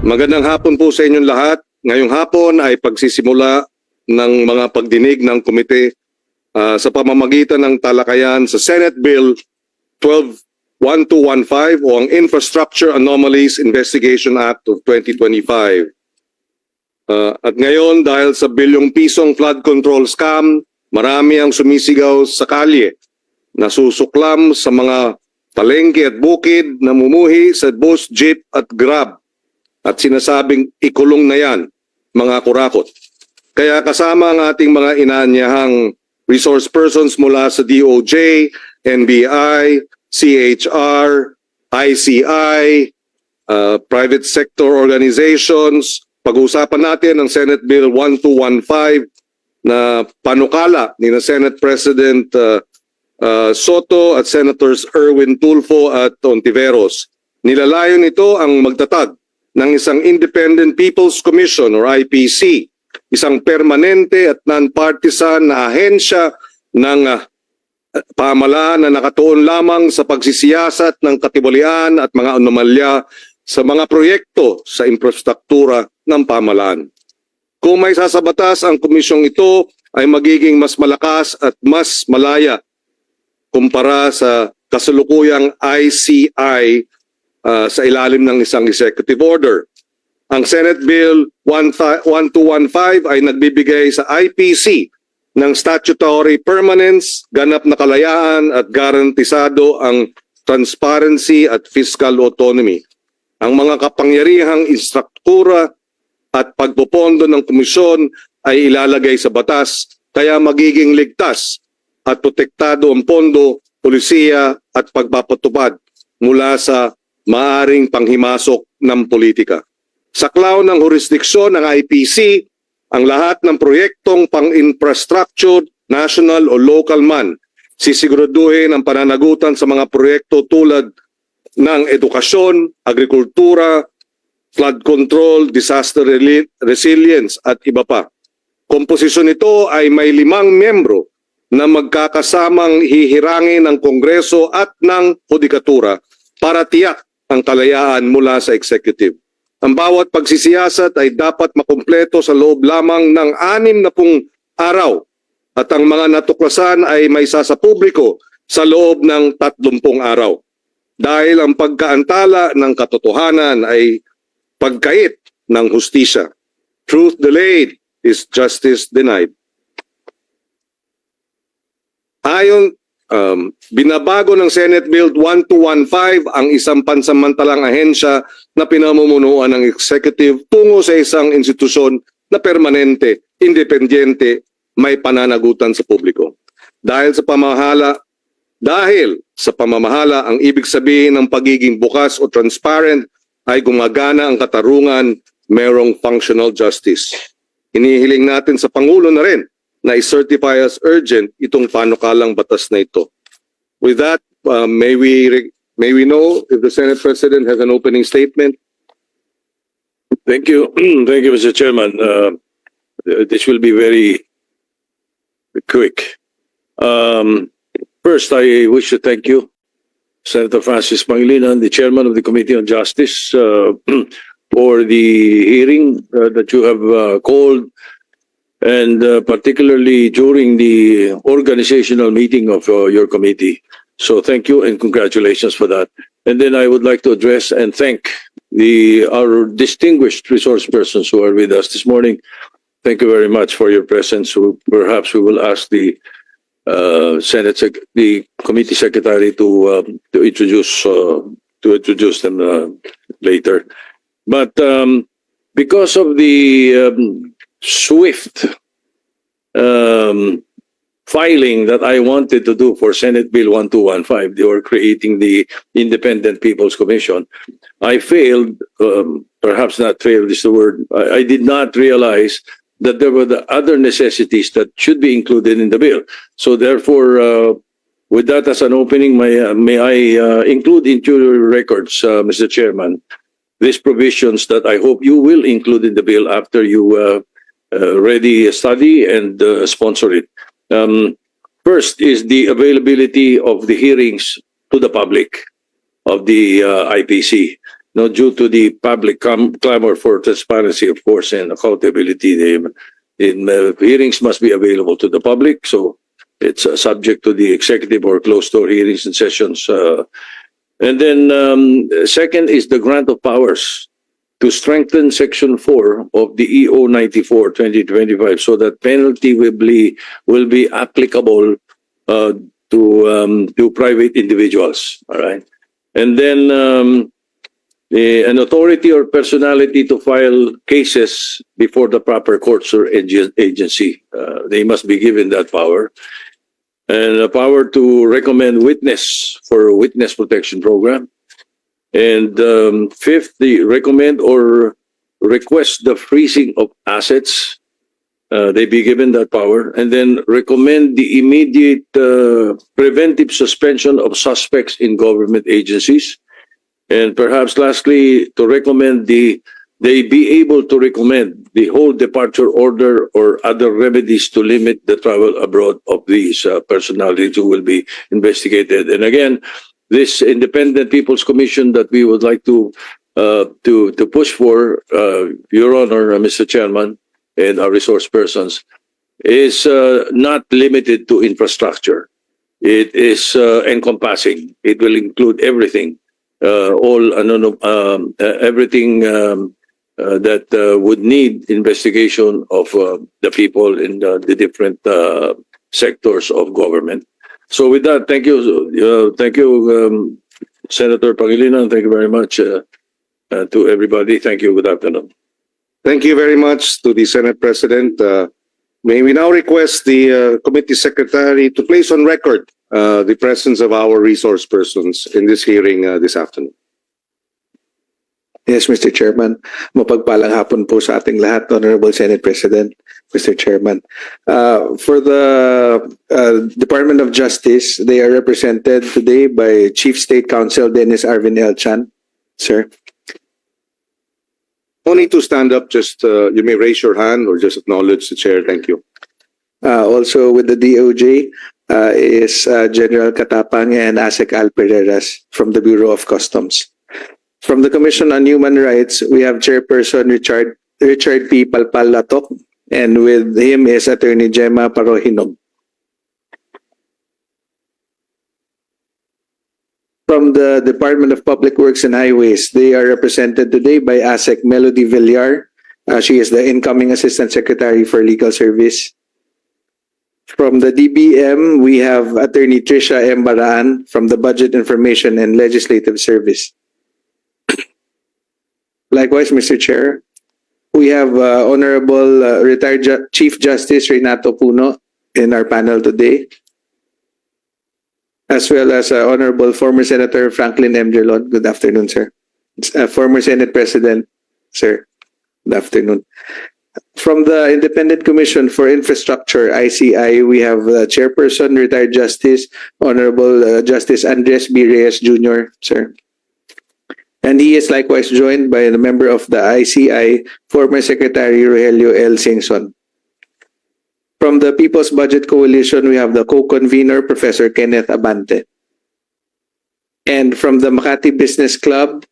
Magandang hapon po sa inyong lahat. Ngayong hapon ay pagsisimula ng mga pagdinig ng komite sa pamamagitan ng talakayan sa Senate Bill 12-1215 o ang Infrastructure Anomalies Investigation Act of 2025. At ngayon dahil sa bilyong pisong flood control scam, marami ang sumisigaw sa kalye, nasusuklam sa mga palengke at bukid, namumuhi sa bus, jeep at grab. At sinasabing ikulong na yan, mga kurakot. Kaya kasama ang ating mga inaanyahang resource persons mula sa DOJ, NBI, CHR, ICI, private sector organizations. Pag-uusapan natin ang Senate Bill 1215 na panukala ni na Senate President Soto at Senators Erwin Tulfo at Ontiveros. Nilalayon nito ang magtatag ng isang Independent People's Commission or IPC, isang permanente at non-partisan na ahensya ng pamahalaan na nakatuon lamang sa pagsisiyasat ng katiwalian at mga anomalya sa mga proyekto sa infrastruktura ng pamahalaan. Kung may sasabatas ang komisyong ito ay magiging mas malakas at mas malaya kumpara sa kasalukuyang ICI sa ilalim ng isang executive order. Ang Senate Bill 1215 ay nagbibigay sa IPC ng statutory permanence, ganap na kalayaan at garantisado ang transparency at fiscal autonomy. Ang mga kapangyarihang istruktura at pagpopondo ng komisyon ay ilalagay sa batas kaya magiging ligtas at protektado ang pondo, pulisiya at pagpapatupad mula sa maaring panghimasok ng politika. Sa klaw ng jurisdiksyon ng IPC, ang lahat ng proyektong pang-infrastructure, national o local man, sisiguraduhin ang pananagutan sa mga proyekto tulad ng edukasyon, agrikultura, flood control, disaster resilience at iba pa. Komposisyon nito ay may 5 miyembro na magkakasamang hihirangin ng Kongreso at ng Hudikatura para tiyak ang kalayaan mula sa executive. Ang bawat pagsisiyasat ay dapat makumpleto sa loob lamang ng 60 araw at ang mga natuklasan ay may sa publiko sa loob ng 30 araw. Dahil ang pagkaantala ng katotohanan ay pagkait ng hustisya. Truth delayed is justice denied. Ayon binabago ng Senate Bill 1215 ang isang pansamantalang ahensya na pinamumunuan ng executive tungo sa isang institusyon na permanente, independyente, may pananagutan sa publiko. Dahil sa pamamahala, ang ibig sabihin ng pagiging bukas o transparent ay gumagana ang katarungan, mayroong functional justice. Hinihiling natin sa Pangulo na rin na i-certify as urgent itong panukalang batas na ito. With that, may we know if the Senate President has an opening statement? Thank you. Thank you, Mr. Chairman. This will be very quick. First, I wish to thank you, Senator Francis Pangilinan, the Chairman of the Committee on Justice, for the hearing that you have called, and particularly during the organizational meeting of your committee. So thank you and congratulations for that. And then I would like to address and thank our distinguished resource persons who are with us this morning. Thank you very much for your presence. Perhaps we will ask the the committee secretary to introduce them later. But because of the swift filing that I wanted to do for Senate Bill 1215, they were creating the Independent People's Commission. I failed, perhaps not failed is the word, I did not realize that there were the other necessities that should be included in the bill. So therefore, with that as an opening, may I include into your records, Mr. Chairman, these provisions that I hope you will include in the bill after you ready study and sponsor it. First is the availability of the hearings to the public of the IPC. no, due to the public clamor for transparency, of course, and accountability, hearings must be available to the public. So it's subject to the executive or closed-door hearings and sessions. And then second is the grant of powers to strengthen Section 4 of the EO 94/2025 so that penalty will be applicable to private individuals. All right. And then an authority or personality to file cases before the proper courts or agency. They must be given that power. And a power to recommend witness for a witness protection program. And fifth, the recommend or request the freezing of assets. They be given that power. And then recommend the immediate preventive suspension of suspects in government agencies. And perhaps lastly, to recommend they be able to recommend the whole departure order or other remedies to limit the travel abroad of these personalities who will be investigated. And again, this Independent People's Commission that we would like to push for, Your Honor, Mr. Chairman, and our resource persons, is not limited to infrastructure. It is encompassing. It will include everything, everything that would need investigation of the people in the different sectors of government. So with that, thank you, Senator Pangilinan. Thank you very much to everybody. Thank you. Good afternoon. Thank you very much to the Senate President. May we now request the committee secretary to place on record the presence of our resource persons in this hearing this afternoon. Yes, Mr. Chairman. Mapagpalang hapon po sa ating lahat, Honorable Senate President, Mr. Chairman. For the Department of Justice, they are represented today by Chief State Counsel Dennis Arvin L. Chan. Sir. Only to stand up, just you may raise your hand or just acknowledge the chair. Thank you. Also with the DOJ is General Katapang and ASEC Al Pereiras from the Bureau of Customs. From the Commission on Human Rights, we have Chairperson Richard P. Palpalatok, and with him is Attorney Gemma Parohinog. From the Department of Public Works and Highways, they are represented today by ASEC Melody Villar. She is the incoming Assistant Secretary for Legal Service. From the DBM, we have Attorney Tricia M. Baraan from the Budget Information and Legislative Service. Likewise, Mr. Chair, we have Honorable Retired Chief Justice Renato Puno in our panel today, as well as Honorable former Senator Franklin M. Drilon. Good afternoon, sir. Former Senate President, sir. Good afternoon. From the Independent Commission for Infrastructure, ICI, we have Chairperson, Retired Justice, Honorable Justice Andres B. Reyes Jr., sir. And he is likewise joined by a member of the ICI, former Secretary Rogelio L. Singson. From the People's Budget Coalition, we have the co-convener, Professor Kenneth Abante. And from the Makati Business Club,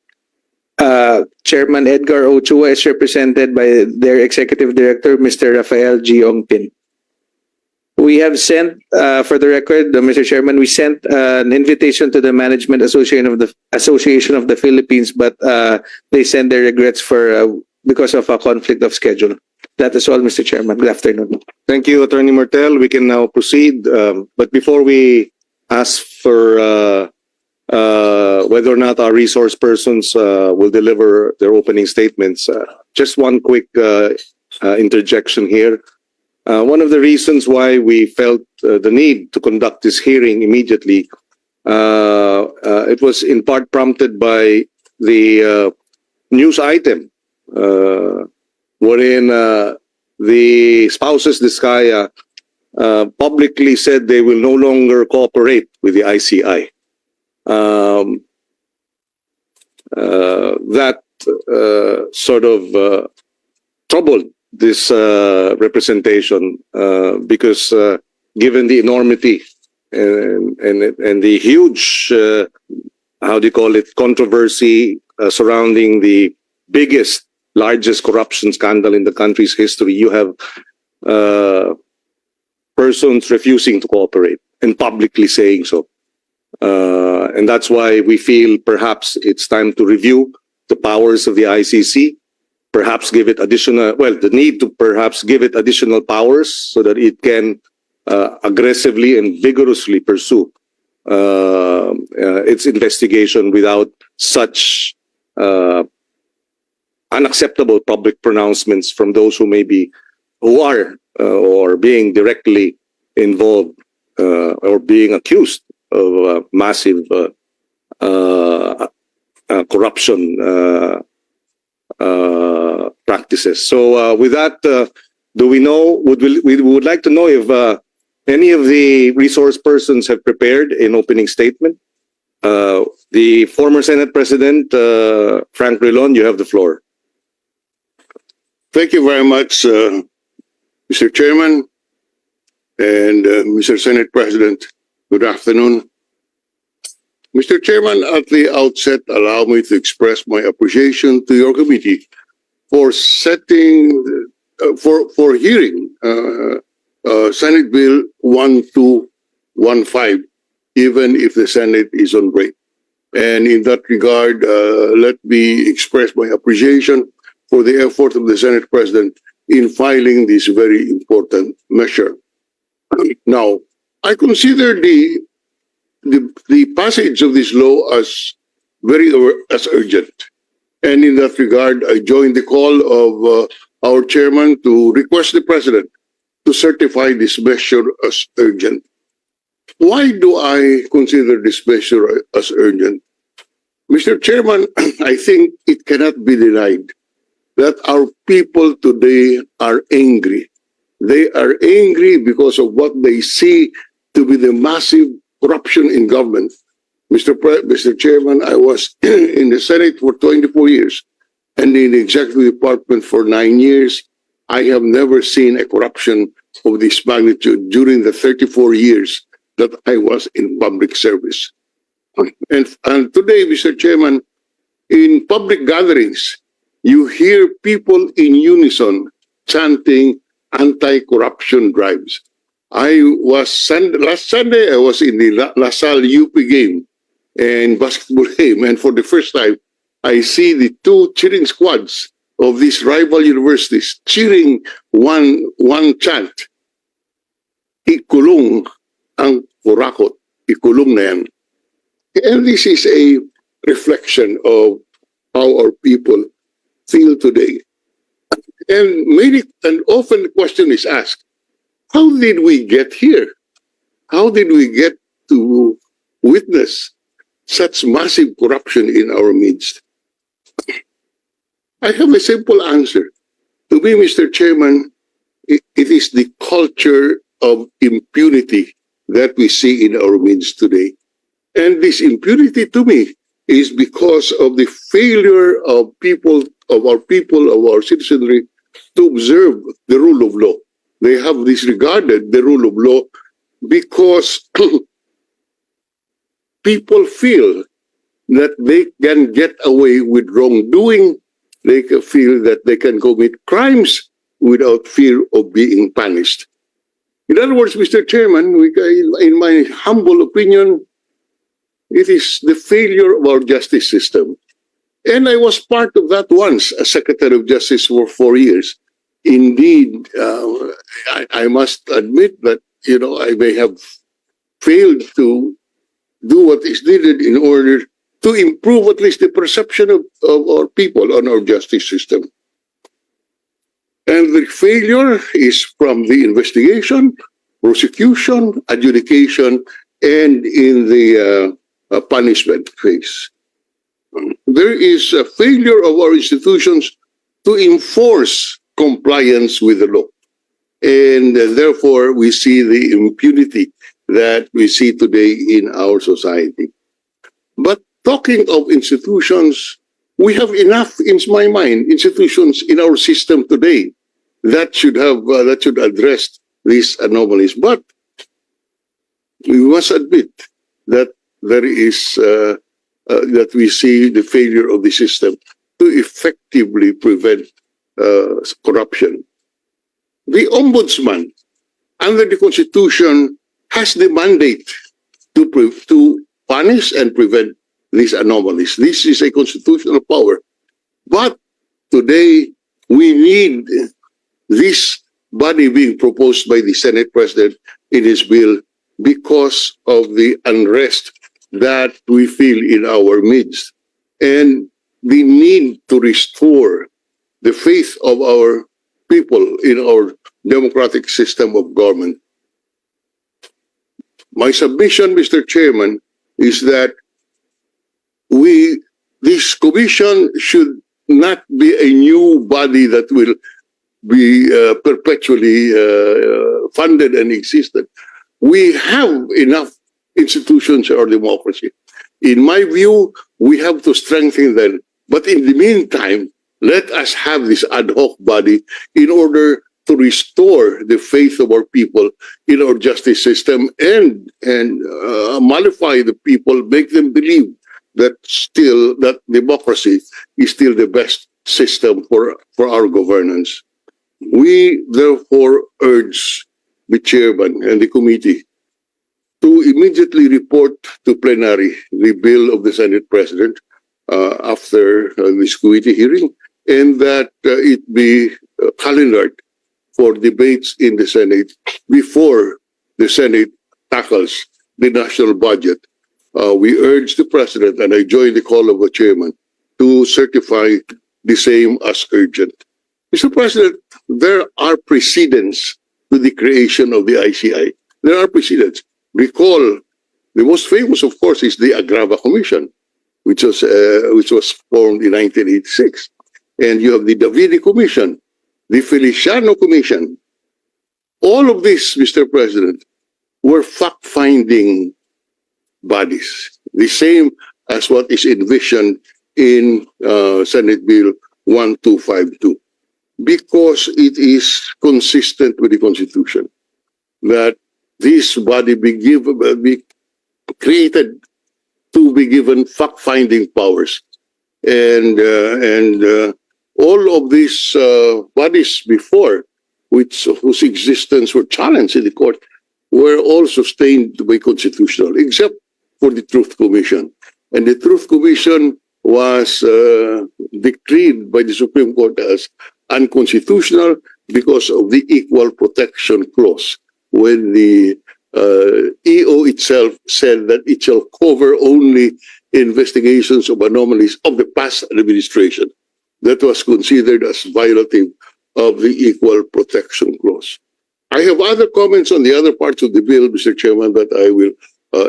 Chairman Edgar Ochua is represented by their Executive Director, Mr. Rafael G. Ongpin. We have sent, for the record, Mr. Chairman, we sent an invitation to the Management Association of the Philippines, but they send their regrets because of a conflict of schedule. That is all, Mr. Chairman. Good afternoon. Thank you, Attorney Martel. We can now proceed. But before we ask for whether or not our resource persons will deliver their opening statements, just one quick interjection here. One of the reasons why we felt the need to conduct this hearing immediately, it was in part prompted by the news item wherein the spouses Diskaya publicly said they will no longer cooperate with the ICI. That sort of troubled this representation because given the enormity and the huge how do you call it, controversy surrounding the biggest, largest corruption scandal in the country's history, you have persons refusing to cooperate and publicly saying so. And that's why we feel perhaps it's time to review the powers of the ICC, perhaps give it additional, well, the need to perhaps give it additional powers so that it can aggressively and vigorously pursue its investigation without such unacceptable public pronouncements from those who are or being directly involved or being accused of massive corruption practices. So with that, do we know, we would like to know if any of the resource persons have prepared an opening statement. The former Senate President, Frank Rilon, you have the floor. Thank you very much, Mr. Chairman and Mr. Senate President. Good afternoon. Mr. Chairman, at the outset, allow me to express my appreciation to your committee for for hearing Senate Bill 1215, even if the Senate is on break. And in that regard, let me express my appreciation for the effort of the Senate President in filing this very important measure. Now, I consider the passage of this law as as urgent. And in that regard, I join the call of our chairman to request the President to certify this measure as urgent. Why do I consider this measure as urgent? Mr. Chairman, I think it cannot be denied that our people today are angry. They are angry because of what they see to be the massive corruption in government. Mr. Chairman, I was in the Senate for 24 years and in the Executive Department for 9 years. I have never seen a corruption of this magnitude during the 34 years that I was in public service. And today, Mr. Chairman, in public gatherings, you hear people in unison chanting anti-corruption drives. Last Sunday, I was in the La Salle UP game and basketball game, and for the first time, I see the two cheering squads of these rival universities cheering one chant. Ikulong ang kurakot. Ikulong na yan. And this is a reflection of how our people feel today. And often the question is asked, how did we get here? How did we get to witness such massive corruption in our midst? I have a simple answer. To me, Mr. Chairman, it is the culture of impunity that we see in our midst today. And this impunity, to me, is because of the failure of our citizenry to observe the rule of law. They have disregarded the rule of law because people feel that they can get away with wrongdoing. They can feel that they can commit crimes without fear of being punished. In other words, Mr. Chairman, in my humble opinion, it is the failure of our justice system. And I was part of that once as Secretary of Justice for 4 years. Indeed, I must admit that, I may have failed to do what is needed in order to improve at least the perception of our people on our justice system. And the failure is from the investigation, prosecution, adjudication, and in the punishment phase. There is a failure of our institutions to enforce compliance with the law. And therefore, we see the impunity that we see today in our society. But talking of institutions, we have enough, in my mind, institutions in our system today that should address these anomalies. But we must admit that there is that we see the failure of the system to effectively prevent corruption. The Ombudsman, under the Constitution, has the mandate to punish and prevent these anomalies. This is a constitutional power. But today, we need this body being proposed by the Senate President in his bill because of the unrest that we feel in our midst and the need to restore the faith of our people in our democratic system of government. My submission, Mr. Chairman, is that this commission should not be a new body that will be perpetually funded and existed. We have enough institutions in our democracy. In my view, we have to strengthen them. But in the meantime, let us have this ad hoc body in order to restore the faith of our people in our justice system and mollify the people, make them believe that democracy is still the best system for our governance. We therefore urge the chairman and the committee to immediately report to plenary the bill of the Senate President after this committee hearing, and that it be calendared for debates in the Senate before the Senate tackles the national budget. We urge the President, and I join the call of the Chairman, to certify the same as urgent. Mr. President, there are precedents to the creation of the ICI. There are precedents. Recall, the most famous, of course, is the Agrava Commission, which was formed in 1986. And you have the Davide Commission, the Feliciano Commission. All of this, Mr. President, were fact-finding bodies, the same as what is envisioned in Senate Bill 1252, because it is consistent with the Constitution that this body be created to be given fact-finding powers, and all of these bodies before, whose existence were challenged in the court, were all sustained to be constitutional, except for the Truth Commission. And the Truth Commission was decreed by the Supreme Court as unconstitutional because of the Equal Protection Clause, when the EO itself said that it shall cover only investigations of anomalies of the past administration. That was considered as violative of the Equal Protection Clause. I have other comments on the other parts of the bill, Mr. Chairman, but I will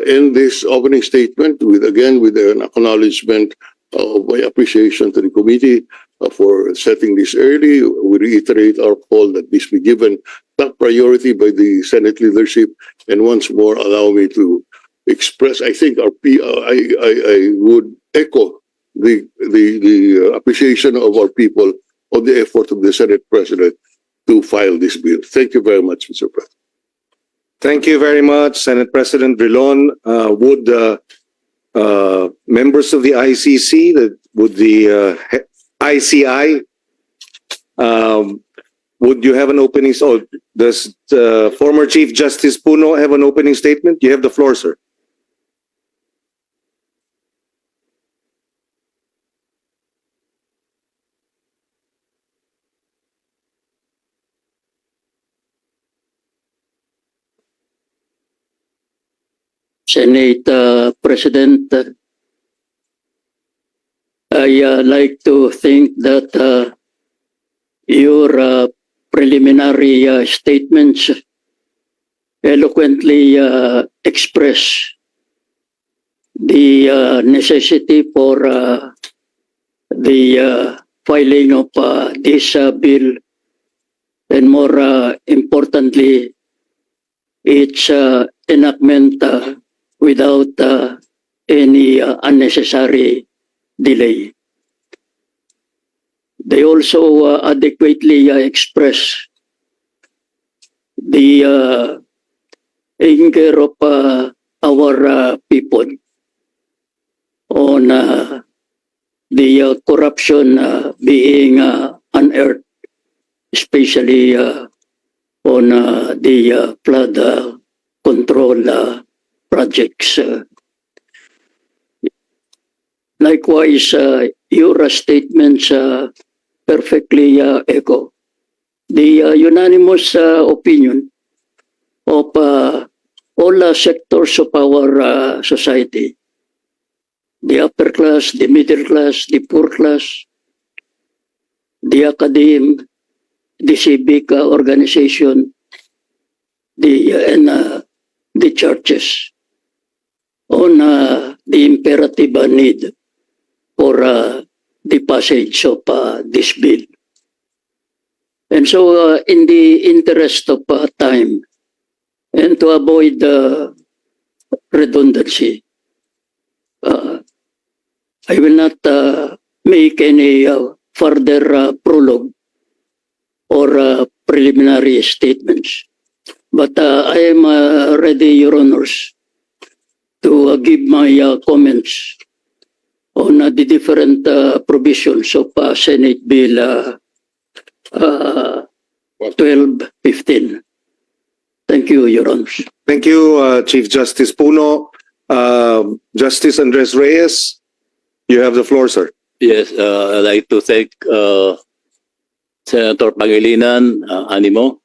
end this opening statement with an acknowledgement of my appreciation to the committee for setting this early. We reiterate our call that this be given top priority by the Senate leadership, and once more allow me to express, I think I would echo the appreciation of our people on the effort of the Senate President to file this bill. Thank you very much, Mr. President. Thank you very much, Senate President Drilon. Would members of the ICC, would the ICI, would you have an opening? Oh, does former Chief Justice Puno have an opening statement? You have the floor, sir. Senate President, I like to think that your preliminary statements eloquently express the necessity for the filing of this bill, and more importantly, its enactment without any unnecessary delay. They also adequately express the anger of our people on the corruption being unearthed, especially on the flood control projects. Likewise, your statements perfectly echo the unanimous opinion of all sectors of our society, the upper class, the middle class, the poor class, the academe, the civic organization, and the churches on the imperative need for the passage of this bill. And so, in the interest of time and to avoid redundancy, I will not make any further prologue or preliminary statements. But I am ready, Your Honors, to give my comments on the different provisions of Senate Bill 1215. Thank you, Your Honors. Thank you, Chief Justice Puno. Justice Andres Reyes, you have the floor, sir. Yes, I'd like to thank Senator Pangilinan, Animo,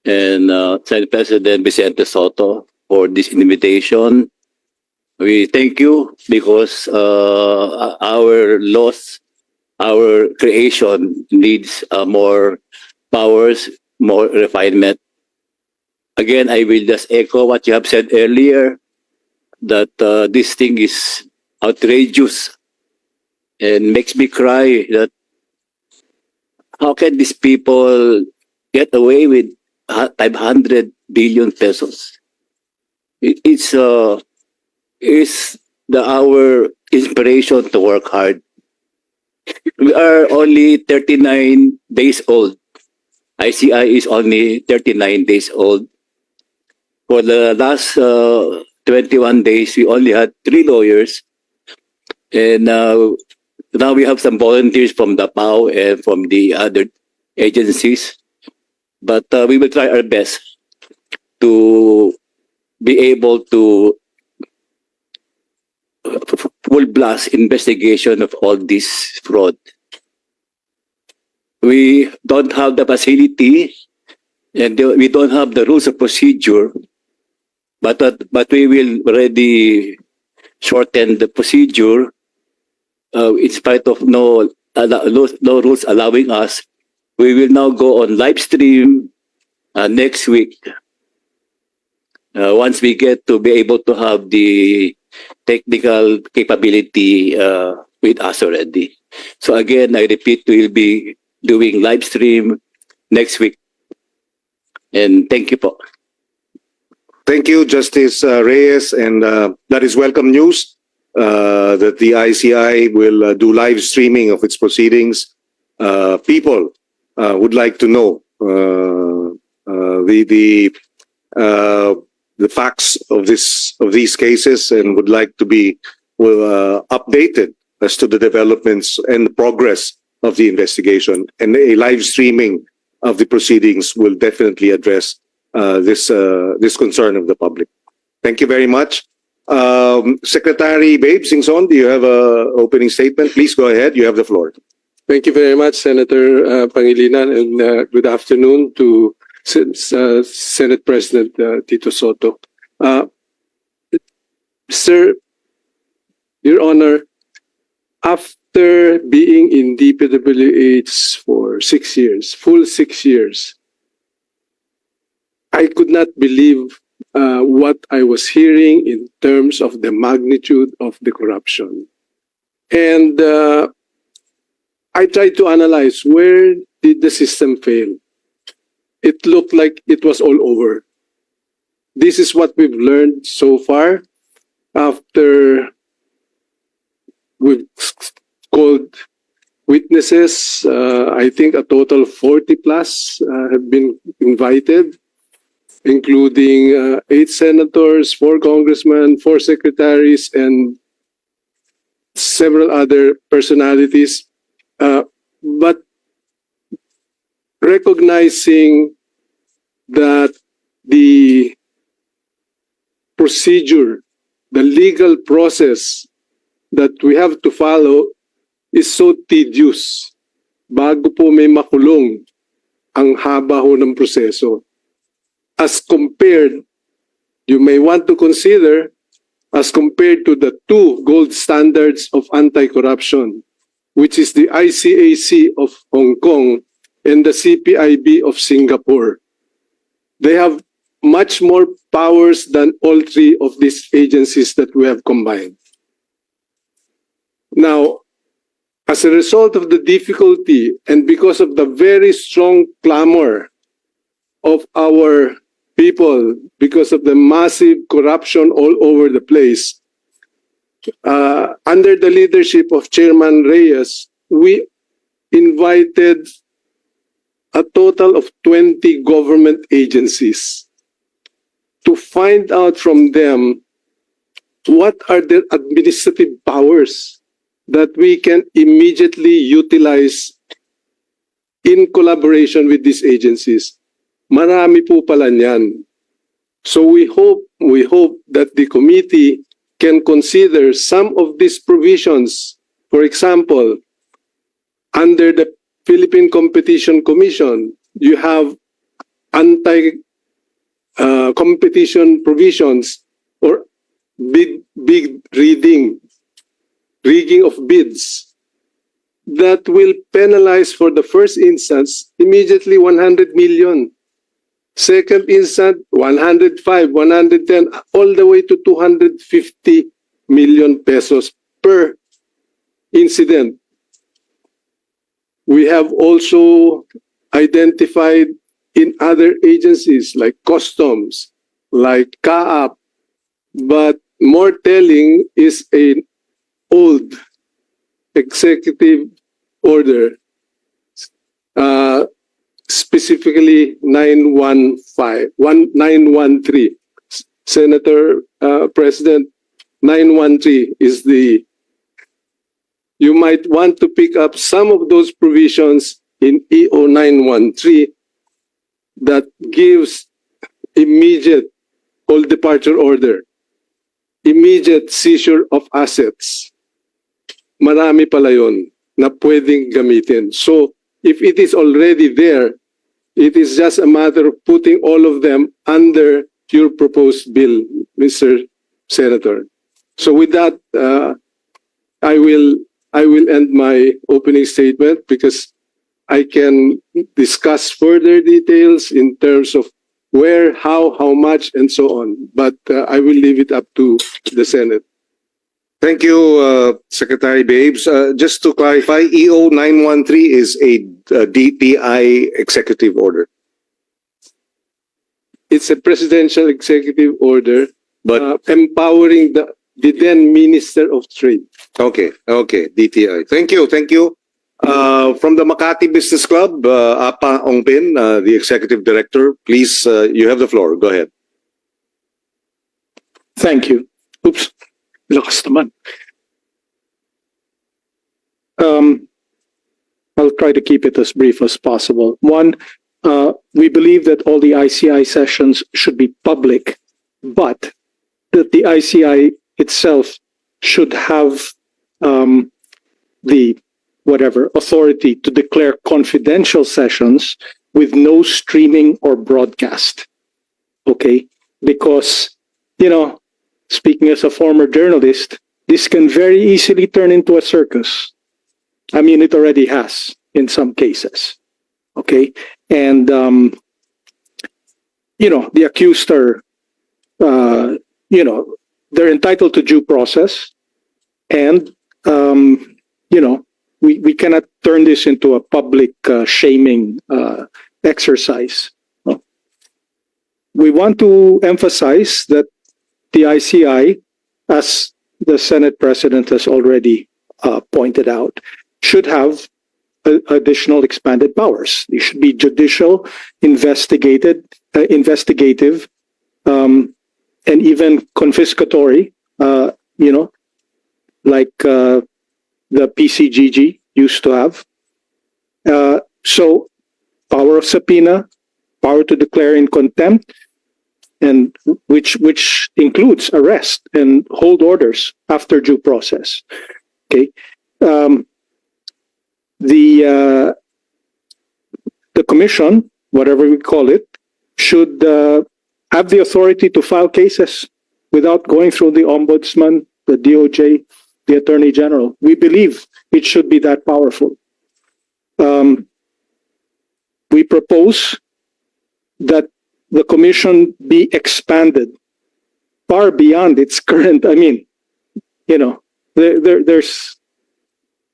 and Senate President Vicente Soto for this invitation. We thank you because our laws, our creation needs more powers, more refinement. Again, I will just echo what you have said earlier, that this thing is outrageous and makes me cry that how can these people get away with 500 billion pesos? It's our inspiration to work hard. We are only 39 days old. ICI is only 39 days old. For the last 21 days, we only had 3 lawyers. And now we have some volunteers from the PAO and from the other agencies. But we will try our best to be able to full blast investigation of all this fraud. We don't have the facility and we don't have the rules of procedure, but we will already shorten the procedure in spite of no rules allowing us. We will now go on live stream next week. Once we get to be able to have the technical capability with us already. So again, I repeat, we'll be doing live stream next week. And thank you po. Thank you, Justice Reyes, and that is welcome news that the ICI will do live streaming of its proceedings. People would like to know the facts of these cases and would like to be updated as to the developments and the progress of the investigation. And a live streaming of the proceedings will definitely address this concern of the public. Thank you very much. Secretary Babe Singson, do you have an opening statement? Please go ahead. You have the floor. Thank you very much, Senator Pangilinan, and good afternoon to Senate President Tito Soto. Sir, Your Honor, after being in DPWH for 6 years, full 6 years, I could not believe what I was hearing in terms of the magnitude of the corruption. And I tried to analyze, where did the system fail? It looked like it was all over. This is what we've learned so far after we've called witnesses. I think a total of 40 plus have been invited, including 8 senators, 4 congressmen, 4 secretaries, and several other personalities, but recognizing that the procedure, the legal process that we have to follow is so tedious. Bago po may makulong, ang haba ho ng proseso. As compared, you may want to consider, as compared to the two gold standards of anti-corruption, which is the ICAC of Hong Kong and the CPIB of Singapore. They have much more powers than all three of these agencies that we have combined. Now, as a result of the difficulty and because of the very strong clamor of our people, because of the massive corruption all over the place, under the leadership of Chairman Reyes, we invited a total of 20 government agencies to find out from them what are their administrative powers that we can immediately utilize in collaboration with these agencies. Marami po pala niyan. So we hope that the committee can consider some of these provisions. For example, under the Philippine Competition Commission, you have anti-competition provisions or bid rigging of bids that will penalize for the first instance immediately 100 million. Second instance, 105, 110, all the way to 250 million pesos per incident. We have also identified in other agencies like customs, like CAAP, but more telling is an old executive order, specifically 913. Senator President, 913 is the, you might want to pick up some of those provisions in EO 913 that gives immediate all departure order, immediate seizure of assets. Marami pala yun na pwedeng gamitin. So if it is already there, it is just a matter of putting all of them under your proposed bill, Mr. Senator. So with that, I will end my opening statement because I can discuss further details in terms of where, how much, and so on. But I will leave it up to the Senate. Thank you, Secretary Babes. Just to clarify, EO 913 is a DTI executive order. It's a presidential executive order, But empowering the then Minister of Trade. okay, DTI. Thank you. From the Makati Business Club, Apa Ongpin, the Executive Director, please, you have the floor. Go ahead. Thank you. Oops. Lakas naman. I'll try to keep it as brief as possible. One, we believe that all the ICI sessions should be public, but that the ICI itself should have the authority to declare confidential sessions with no streaming or broadcast. Okay? Because, speaking as a former journalist, this can very easily turn into a circus. I mean, it already has in some cases. Okay? And, the accused are, they're entitled to due process. And, we cannot turn this into a public shaming exercise. We want to emphasize that the ICI, as the Senate President has already pointed out, should have additional expanded powers. They should be judicial, investigative, and even confiscatory, like the PCGG used to have. So power of subpoena, power to declare in contempt, and which includes arrest and hold orders after due process. Okay, the commission, whatever we call it, should have the authority to file cases without going through the ombudsman, the DOJ, the attorney general. We believe it should be that powerful. We propose that the commission be expanded far beyond its current. I mean, you know, there's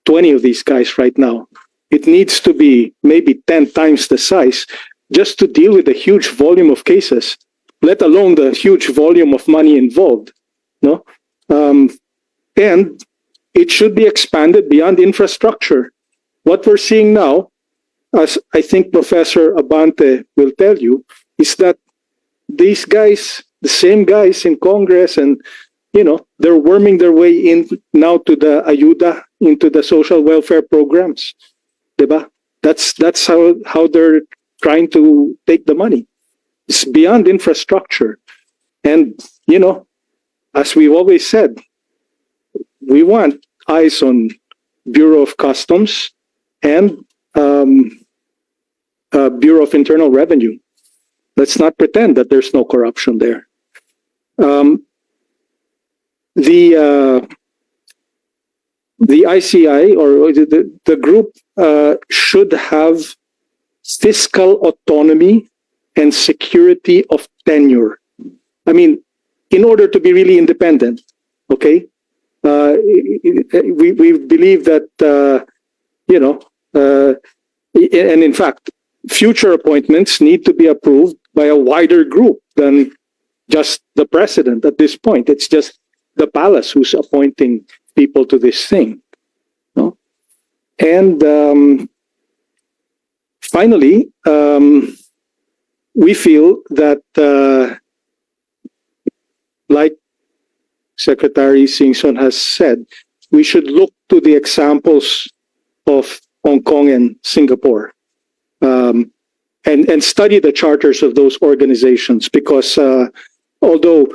20 of these guys right now. It needs to be maybe 10 times the size just to deal with the huge volume of cases, let alone the huge volume of money involved. No, and it should be expanded beyond infrastructure. What we're seeing now, as I think Professor Abante will tell you, is that these guys, the same guys in Congress, and you know, they're worming their way in now to the ayuda, into the social welfare programs. Diba? That's how they're trying to take the money. It's beyond infrastructure. And you know, as we've always said, we want eyes on Bureau of Customs and Bureau of Internal Revenue. Let's not pretend that there's no corruption there. The ICI or the group should have fiscal autonomy and security of tenure. I mean, in order to be really independent, okay? We believe that, you know, and in fact, future appointments need to be approved by a wider group than just the president at this point. It's just the palace who's appointing people to this thing. No? And finally, we feel that, like Secretary Singson has said, we should look to the examples of Hong Kong and Singapore, and study the charters of those organizations, because although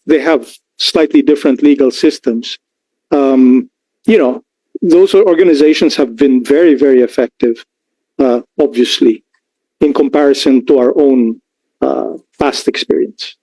they have slightly different legal systems, you know, those organizations have been very, very effective, obviously, in comparison to our own past experience.